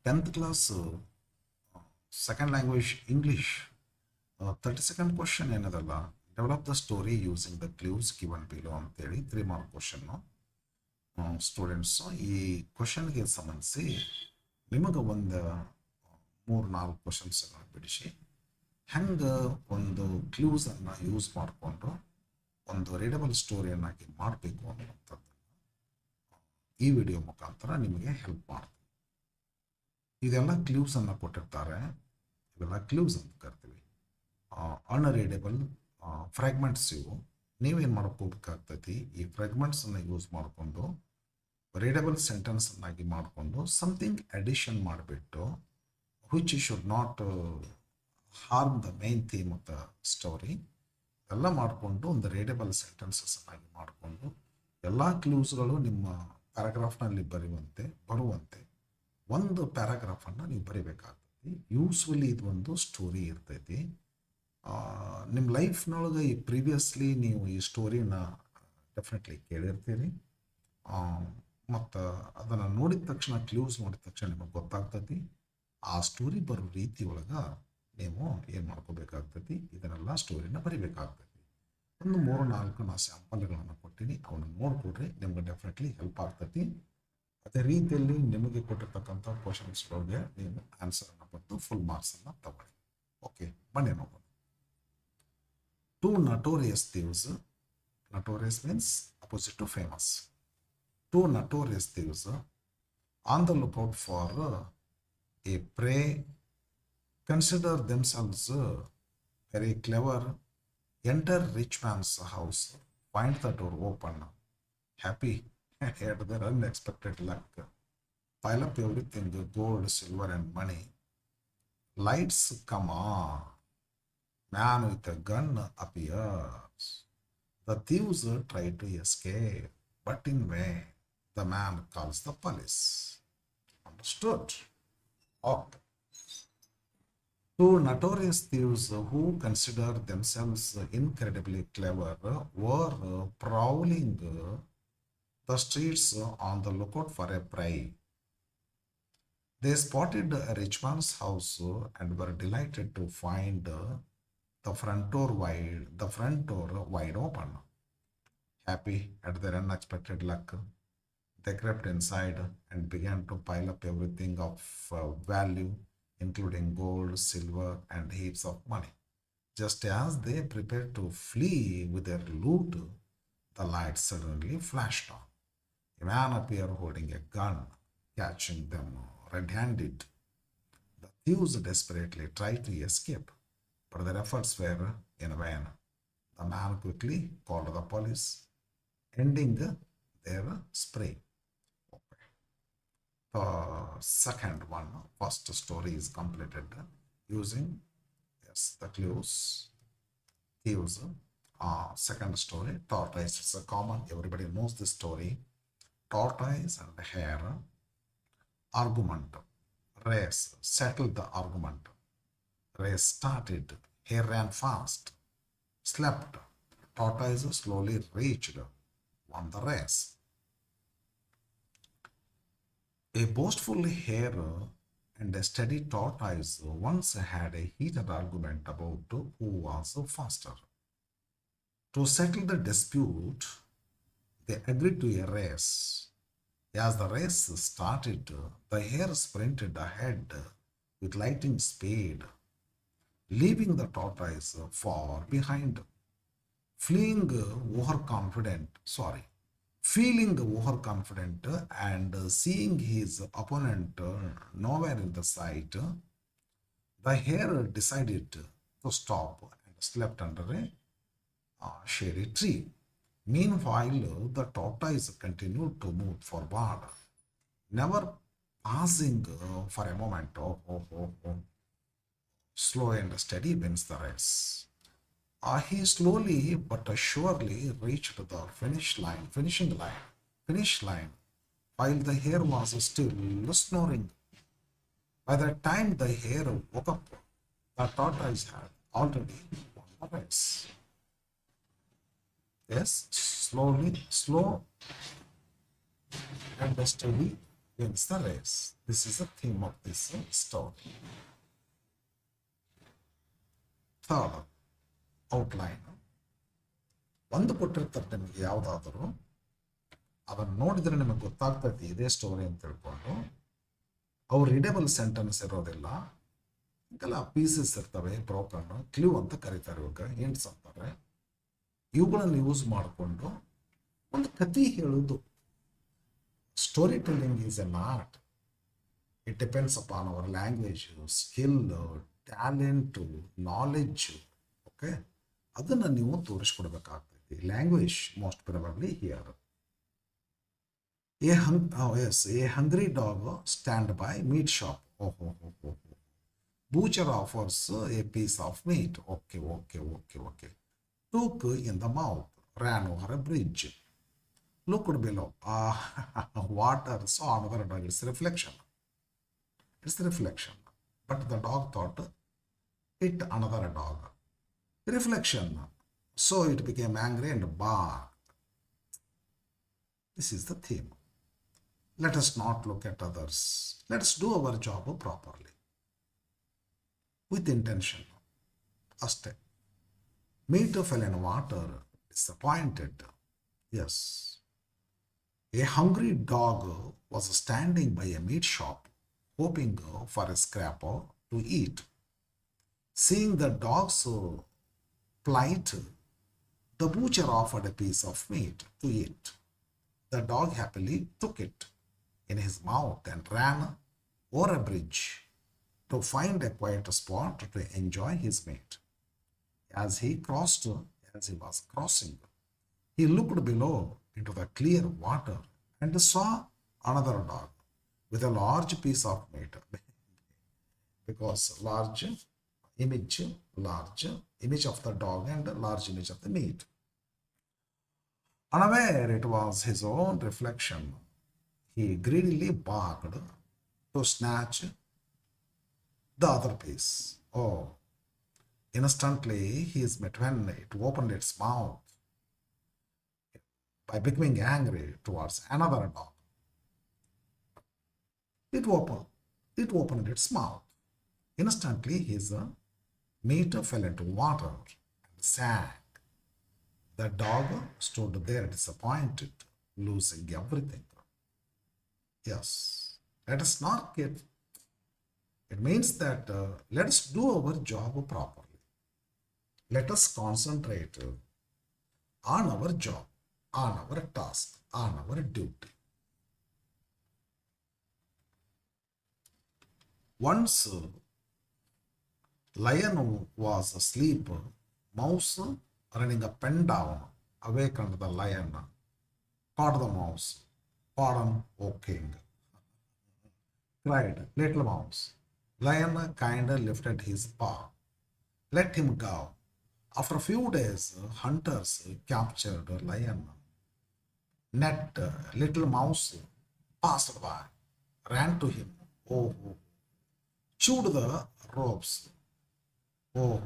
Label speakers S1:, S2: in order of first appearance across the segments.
S1: 10th class second language English 32nd question ಏನದಲ್ಲ develop the story using the clues given below ಅಂತೇಳಿ 3 mark question students ಈ ಕ್ವಶನ್ಗೆ ಸಂಬಂಧಿಸಿ ನಿಮಗೆ ಒಂದು 3-4 ಕ್ವಶನ್ಸನ್ನು ಬಿಡಿಸಿ ಹೆಂಗೆ ಒಂದು ಕ್ಲೂಸನ್ನು ಯೂಸ್ ಮಾಡಿಕೊಂಡು ಒಂದು ರೀಡಬಲ್ ಸ್ಟೋರಿಯನ್ನಾಗಿ ಮಾಡಬೇಕು ಅನ್ನುವಂಥದ್ದು ಈ ವಿಡಿಯೋ ಮುಖಾಂತರ ನಿಮಗೆ ಹೆಲ್ಪ್ ಮಾಡ್ತೀವಿ. ಇದೆಲ್ಲ ಕ್ಲೂಸನ್ನು ಕೊಟ್ಟಿರ್ತಾರೆ, ಇವೆಲ್ಲ ಕ್ಲೂಸ್ ಅಂತ ಕರಿತೀವಿ. ಅನ್ರೀಡಬಲ್ ಫ್ರಾಗ್ಮೆಂಟ್ಸ್ ಇವು. ನೀವೇನು ಮಾಡ್ಕೋಬೇಕಾಗ್ತೈತಿ, ಈ ಫ್ರಾಗ್ಮೆಂಟ್ಸನ್ನು ಯೂಸ್ ಮಾಡಿಕೊಂಡು ರೀಡಬಲ್ ಸೆಂಟೆನ್ಸನ್ನಾಗಿ ಮಾಡಿಕೊಂಡು ಸಮಥಿಂಗ್ ಅಡಿಷನ್ ಮಾಡಿಬಿಟ್ಟು which should not harm the main theme of the story ಎಲ್ಲ ಮಾಡಿಕೊಂಡು ಒಂದು ರೀಡಬಲ್ ಸೆಂಟೆನ್ಸಸ್ಸನ್ನಾಗಿ ಮಾಡಿಕೊಂಡು ಎಲ್ಲ ಕ್ಲೂಸ್ಗಳು ನಿಮ್ಮ ಪ್ಯಾರಾಗ್ರಾಫ್ನಲ್ಲಿ ಬರುವಂತೆ ಒಂದು ಪ್ಯಾರಾಗ್ರಾಫನ್ನು ನೀವು ಬರಿಬೇಕಾಗ್ತೈತಿ. ಯೂಸ್ವಲಿ ಇದು ಒಂದು ಸ್ಟೋರಿ ಇರ್ತೈತಿ. ನಿಮ್ಮ ಲೈಫ್ನೊಳಗೆ ಈ ಪ್ರೀವಿಯಸ್ಲಿ ನೀವು ಈ ಸ್ಟೋರಿನ ಡೆಫಿನೆಟ್ಲಿ ಕೇಳಿರ್ತೀರಿ. ಮತ್ತು ಅದನ್ನು ನೋಡಿದ ತಕ್ಷಣ ಕ್ಲೂಸ್ ನೋಡಿದ ತಕ್ಷಣ ನಿಮಗೆ ಗೊತ್ತಾಗ್ತೈತಿ. ಆ ಸ್ಟೋರಿ ಬರೋ ರೀತಿ ಒಳಗೆ ನೀವು ಏನು ಮಾಡ್ಕೋಬೇಕಾಗ್ತೈತಿ, ಇದನ್ನೆಲ್ಲ ಸ್ಟೋರಿನ ಬರಿಬೇಕಾಗ್ತೈತಿ. ಒಂದು 3-4 ನಾ ಸ್ಯಾಂಪಲ್ಗಳನ್ನು ಕೊಟ್ಟಿನಿ, ಅವನ್ನ ನೋಡ್ಕೊಡ್ರಿ, ನಿಮ್ಗೆ ಡೆಫಿನೆಟ್ಲಿ ಹೆಲ್ಪ್ ಆಗ್ತೈತಿ. ಅದೇ ರೀತಿಯಲ್ಲಿ ನಿಮಗೆ ಕೊಟ್ಟಿರ್ತಕ್ಕಂಥ ಕ್ವಶನ್ಸ್ಗಳಿಗೆ ನೀವು ಆನ್ಸರನ್ನು ಬರೆದು ಫುಲ್ ಮಾರ್ಕ್ಸನ್ನು ತಗೊಳ್ಳಿ. ಓಕೆ, ಬನ್ನಿ ನೋಡೋಣ. 2 notorious thieves. Notorious means opposite to famous. 2 notorious thieves on the lookout for a prey consider themselves very clever, enter rich man's house, find the door open, happy had their unexpected luck, pile up everything, gold, silver and money, lights come on, man with a gun appears, the thieves try to escape, but in vain, the man calls the police. Understood? Okay. 2 notorious thieves who consider themselves incredibly clever were prowling the streets on the lookout for a prey. They spotted a rich man's house and were delighted to find the front door wide open. Happy at their unexpected luck, they crept inside and began to pile up everything of value, including gold, silver, and heaps of money. Just as they prepared to flee with their loot, the lights suddenly flashed on. A man appeared holding a gun, catching them red-handed. The thieves desperately tried to escape, but their efforts were in vain. The man quickly called the police, ending their spree. The second one, first story is completed using the clues, thieves. Second story, tortoise. It's a common, everybody knows this story. Tortoise and hare, argument, race, settled the argument. Race started, hare ran fast, slept. Tortoise slowly reached, won the race. A boastful hare and a steady tortoise once had a heated argument about who was faster. To settle the dispute, they agreed to a race. As the race started, the hare sprinted ahead with lightning speed, leaving the tortoise far behind. Feeling overconfident and seeing his opponent nowhere in the sight, the hare decided to stop and slept under a shady tree. Meanwhile, the tortoise continued to move forward, never pausing for a moment. Slow and steady wins the race. He slowly but surely reached the finish line, while the hare was still snoring. By the time the hare woke up, the tortoise had already won the race. Yes, slow and steady wins the race. This is the theme of this story. Third, outline. ಒಂದು ಕೊಟ್ಟಿರ್ತಾರೆ ನಿಮಗೆ ಯಾವುದಾದರೂ, ಅದನ್ನು ನೋಡಿದರೆ ನಿಮಗೆ ಗೊತ್ತಾಗ್ತೈತಿ ಇದೇ story ಅಂತ ತಿಳ್ಕೊಂಡು. ಅವು ರೀಡೇಬಲ್ ಸೆಂಟೆನ್ಸ್ ಇರೋದಿಲ್ಲ, ಹಿಂಗೆಲ್ಲ ಪೀಸಸ್ ಇರ್ತವೆ, ಬ್ರೋಕನ್ ಕ್ಲೂ ಅಂತ ಕರೀತಾರೆ, ಇವಾಗ ಹಿಂಟ್ಸ್ ಅಂತಾರೆ. ಇವುಗಳನ್ನು ಯೂಸ್ ಮಾಡಿಕೊಂಡು ಒಂದು ಕಥೆ ಹೇಳೋದು. Story telling is an art. It depends upon our language, skill, talent, knowledge. Okay, ಅದನ್ನು ನೀವು ತೋರಿಸ್ಕೊಡ್ಬೇಕಾಗ್ತೈತಿ. Language most probably here. A hungry dog stand by meat shop. Oh. Butcher offers a piece of meat. Okay. Took in the mouth, ran over a bridge. Looked below. Water saw another dog. It's reflection. But the dog thought it another dog. Reflection. So it became angry and barked. This is the theme. Let us not look at others. Let us do our job properly. With intention. Aste. Meat fell in water. Disappointed. Yes. A hungry dog was standing by a meat shop, hoping for a scrap to eat. Seeing the dog's plight, the butcher offered a piece of meat to eat. The dog happily took it in his mouth and ran over a bridge to find a quiet spot to enjoy his meat. As he was crossing, he looked below into the clear water and saw another dog with a large piece of meat. Because large image of the dog and large image of the meat. Unaware it was his own reflection, he greedily barked to snatch the other piece. Oh, instantly he is met when it opened its mouth by becoming angry towards another dog. It opened its mouth. Instantly his meat fell into water and sank. The dog stood there disappointed, losing everything. Yes, let us not get. It means that let us do our job properly. Let us concentrate on our job, on our task, on our duty. Once lion was asleep, mouse running up and down awakened the lion, caught the mouse. Pardon, O king, cried little mouse. Lion kindly lifted his paw. Let him go. After a few days, hunters captured lion. Net little mouse passed by, ran to him. Oh, chewed the ropes. Oh.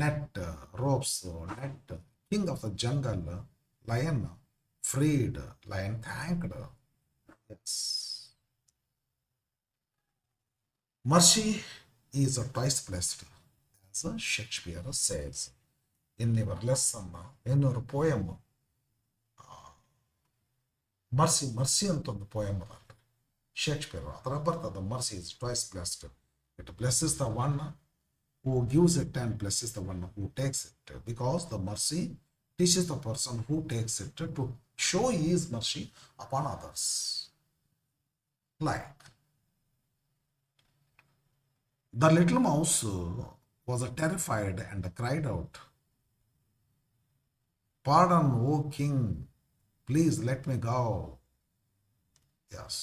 S1: Net ropes, net king of the jungle, lion freed, lion thanked. Yes. Mercy is twice blessed, as Shakespeare says in our lesson, in our poem. Mercy ಅಂತ ಒಂದು poem ಅದ Shakespeare. ಅದರ ಬರ್ತದ mercy is twice blessed. It blesses the one who gives it and blesses the one who takes it, because the mercy teaches the person who takes it to show his mercy upon others. Like the little mouse was terrified and cried out, "Pardon, O king, please let me go." Yes,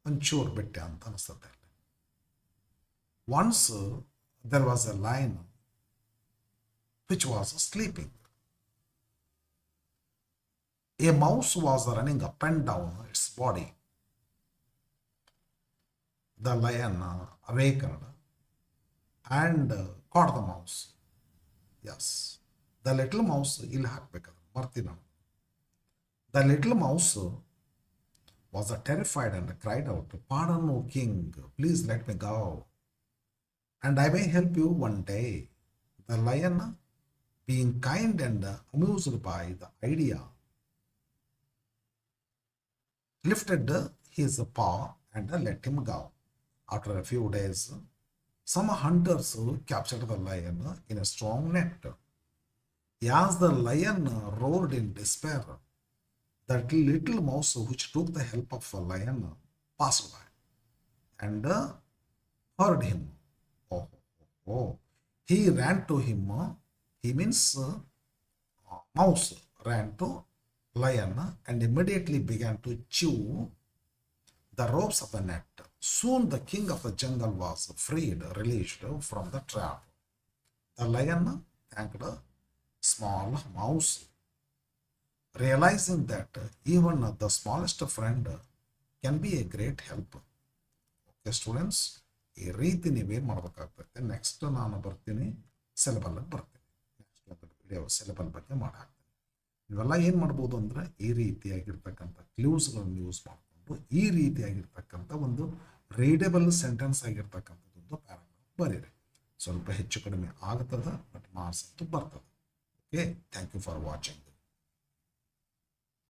S1: onchur bitte anta anistade. Once there was a lion which was sleeping. A mouse was running up and down its body. The lion awakened and caught the mouse. Yes, the little mouse, the little mouse was terrified and cried out, "Pardon, O king, please let me go, and I may help you one day." The lion, being kind and amused by the idea, lifted his paw and let him go. After a few days, some hunters captured the lion in a strong net. As the lion roared in despair, that little mouse which took the help of a lion passed by and heard him. Oh, oh, oh. He ran to him. He means mouse ran to lion and immediately began to chew the ropes of the net. Soon the king of the jungle was freed, released from the trap. The lion thanked a small mouse, realizing that even the smallest friend can be a great help. Okay, students, ಈ ರೀತಿ ನೀವೇನು ಮಾಡಬೇಕಾಗ್ತೈತೆ. Next ನಾನು ಬರ್ತೀನಿ ಸಿಲೆಬಲ್ಗೆ ಬರ್ತೀನಿ. Next ಒಂದು video syllable ಬಗ್ಗೆ ಮಾಡಾಕ್ತೀನಿ. ಇವೆಲ್ಲ ಏನು ಮಾಡ್ಬೋದು ಅಂದರೆ ಈ ರೀತಿಯಾಗಿರ್ತಕ್ಕಂಥ ಕ್ಲೂಸ್ಗಳನ್ನು ಯೂಸ್ ಮಾಡಿಕೊಂಡು ಈ ರೀತಿಯಾಗಿರ್ತಕ್ಕಂಥ ಒಂದು ರೀಡೇಬಲ್ ಸೆಂಟೆನ್ಸ್ ಆಗಿರ್ತಕ್ಕಂಥದ್ದೊಂದು ಪ್ಯಾರಾಗ್ರಾಫ್ ಬರೀರಿ. ಸ್ವಲ್ಪ ಹೆಚ್ಚು ಕಡಿಮೆ ಆಗ್ತದೆ, ಬಟ್ ಮಾರ್ಕ್ಸ್ ಅಂತೂ ಬರ್ತದೆ. Okay, thank you for watching.